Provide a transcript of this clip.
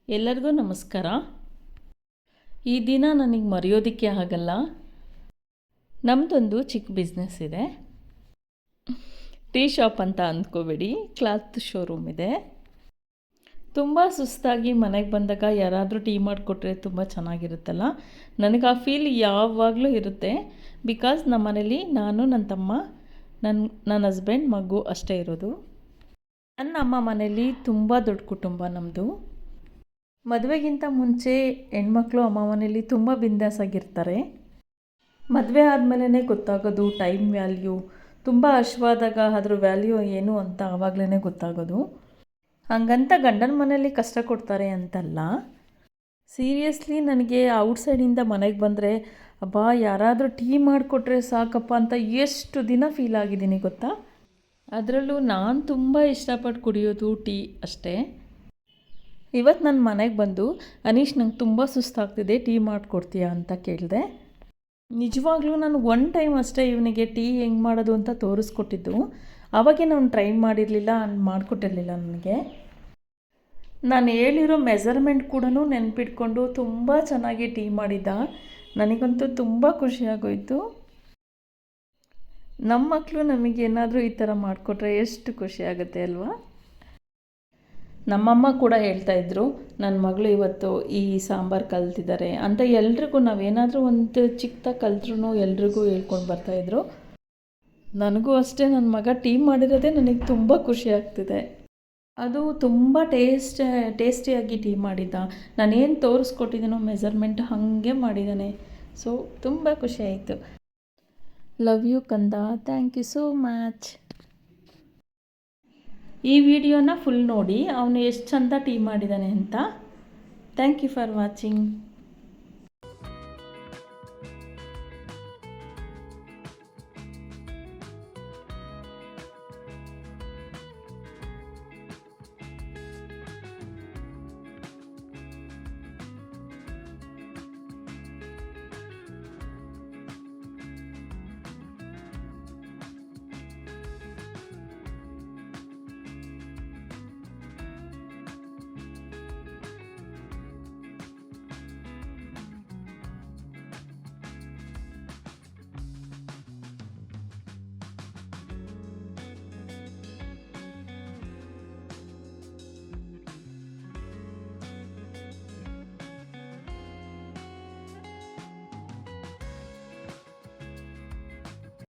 ಎಲ್ಲರಿಗೂ ನಮಸ್ಕಾರ. ಈ ದಿನ ನನಗೆ ಮರೆಯೋದಕ್ಕೆ ಆಗಲ್ಲ. ನಮ್ಮದೊಂದು ಚಿಕ್ಕ ಬಿಸ್ನೆಸ್ ಇದೆ. ಟೀ ಶಾಪ್ ಅಂತ ಅಂದ್ಕೋಬೇಡಿ, ಕ್ಲಾತ್ ಶೋರೂಮ್ ಇದೆ. ತುಂಬ ಸುಸ್ತಾಗಿ ಮನೆಗೆ ಬಂದಾಗ ಯಾರಾದರೂ ಟೀ ಮಾಡಿಕೊಟ್ರೆ ತುಂಬ ಚೆನ್ನಾಗಿರುತ್ತಲ್ಲ. ನನಗೆ ಆ ಫೀಲ್ ಯಾವಾಗಲೂ ಇರುತ್ತೆ. ಬಿಕಾಸ್ ನಮ್ಮ ಮನೇಲಿ ನಾನು, ನನ್ನ ತಮ್ಮ, ನನ್ನ ಹಸ್ಬೆಂಡ್, ಮಗು ಅಷ್ಟೇ ಇರೋದು. ನನ್ನ ಅಮ್ಮ ಮನೇಲಿ ತುಂಬ ದೊಡ್ಡ ಕುಟುಂಬ ನಮ್ಮದು. ಮದುವೆಗಿಂತ ಮುಂಚೆ ಹೆಣ್ಮಕ್ಳು ಅಮ್ಮ ಮನೇಲಿ ತುಂಬ ಬಿಂದಾಸಾಗಿರ್ತಾರೆ. ಮದುವೆ ಆದಮೇಲೆ ಗೊತ್ತಾಗೋದು ಟೈಮ್ ವ್ಯಾಲ್ಯೂ. ತುಂಬ ಹಶ್ವಾದಾಗ ಅದ್ರ ವ್ಯಾಲ್ಯೂ ಏನು ಅಂತ ಆವಾಗಲೇ ಗೊತ್ತಾಗೋದು. ಹಾಗಂತ ಗಂಡನ ಮನೇಲಿ ಕಷ್ಟ ಕೊಡ್ತಾರೆ ಅಂತಲ್ಲ. ಸೀರಿಯಸ್ಲಿ ನನಗೆ ಔಟ್ಸೈಡಿಂದ ಮನೆಗೆ ಬಂದರೆ ಅಬ್ಬಾ ಯಾರಾದರೂ ಟೀ ಮಾಡಿಕೊಟ್ರೆ ಸಾಕಪ್ಪ ಅಂತ ಎಷ್ಟು ದಿನ ಫೀಲ್ ಆಗಿದ್ದೀನಿ ಗೊತ್ತಾ. ಅದರಲ್ಲೂ ನಾನು ತುಂಬ ಇಷ್ಟಪಟ್ಟು ಕುಡಿಯೋದು ಟೀ ಅಷ್ಟೇ. ಇವತ್ತು ನನ್ನ ಮನೆಗೆ ಬಂದು ಅನೀಶ್ ನಂಗೆ ತುಂಬ ಸುಸ್ತಾಗ್ತಿದೆ, ಟೀ ಮಾಡಿಕೊಡ್ತೀಯಾ ಅಂತ ಕೇಳಿದೆ. ನಿಜವಾಗ್ಲೂ ನಾನು ಒನ್ ಟೈಮ್ ಅಷ್ಟೇ ಇವನಿಗೆ ಟೀ ಹೆಂಗೆ ಮಾಡೋದು ಅಂತ ತೋರಿಸ್ಕೊಟ್ಟಿದ್ದು. ಆವಾಗೇ ನಾನು ಟ್ರೈ ಮಾಡಿರಲಿಲ್ಲ, ಮಾಡಿಕೊಟ್ಟಿರಲಿಲ್ಲ ನನಗೆ. ನಾನು ಹೇಳಿರೋ ಮೆಸರ್ಮೆಂಟ್ ಕೂಡ ನೆನಪಿಟ್ಕೊಂಡು ತುಂಬ ಚೆನ್ನಾಗಿ ಟೀ ಮಾಡಿದ್ದ. ನನಗಂತೂ ತುಂಬ ಖುಷಿಯಾಗೋಯಿತು. ನಮ್ಮ ಮಕ್ಕಳು ನಮಗೇನಾದರೂ ಈ ಥರ ಮಾಡಿಕೊಟ್ರೆ ಎಷ್ಟು ಖುಷಿಯಾಗುತ್ತೆ ಅಲ್ವಾ. ನಮ್ಮಮ್ಮ ಕೂಡ ಹೇಳ್ತಾಯಿದ್ರು, ನನ್ನ ಮಗಳು ಇವತ್ತು ಈ ಸಾಂಬಾರು ಕಲ್ತಿದ್ದಾರೆ ಅಂತ. ಎಲ್ರಿಗೂ ನಾವೇನಾದರೂ ಒಂದು ಚಿಕ್ಕದಾಗಿ ಕಲ್ತ್ರೂ ಎಲ್ರಿಗೂ ಹೇಳ್ಕೊಂಡು ಬರ್ತಾಯಿದ್ರು. ನನಗೂ ಅಷ್ಟೇ, ನನ್ನ ಮಗ ಟೀ ಮಾಡಿರೋದೇ ನನಗೆ ತುಂಬ ಖುಷಿ ಆಗ್ತಿದೆ. ಅದು ತುಂಬ ಟೇಸ್ಟಿಯಾಗಿ ಟೀ ಮಾಡಿದ್ದ. ನಾನೇನು ತೋರಿಸ್ಕೊಟ್ಟಿದ್ದೀನೋ ಮೆಸರ್ಮೆಂಟ್ ಹಾಗೆ ಮಾಡಿದ್ದಾನೆ. ಸೊ ತುಂಬ ಖುಷಿ ಆಯಿತು. ಲವ್ ಯು ಕಂದ, ಥ್ಯಾಂಕ್ ಯು ಸೋ ಮಚ್. ಈ ವಿಡಿಯೋನ ಫುಲ್ ನೋಡಿ ಅವನು ಎಷ್ಟು ಚಂದ ಟೀ ಮಾಡಿದ್ದಾನೆ ಅಂತ. Thank you for watching.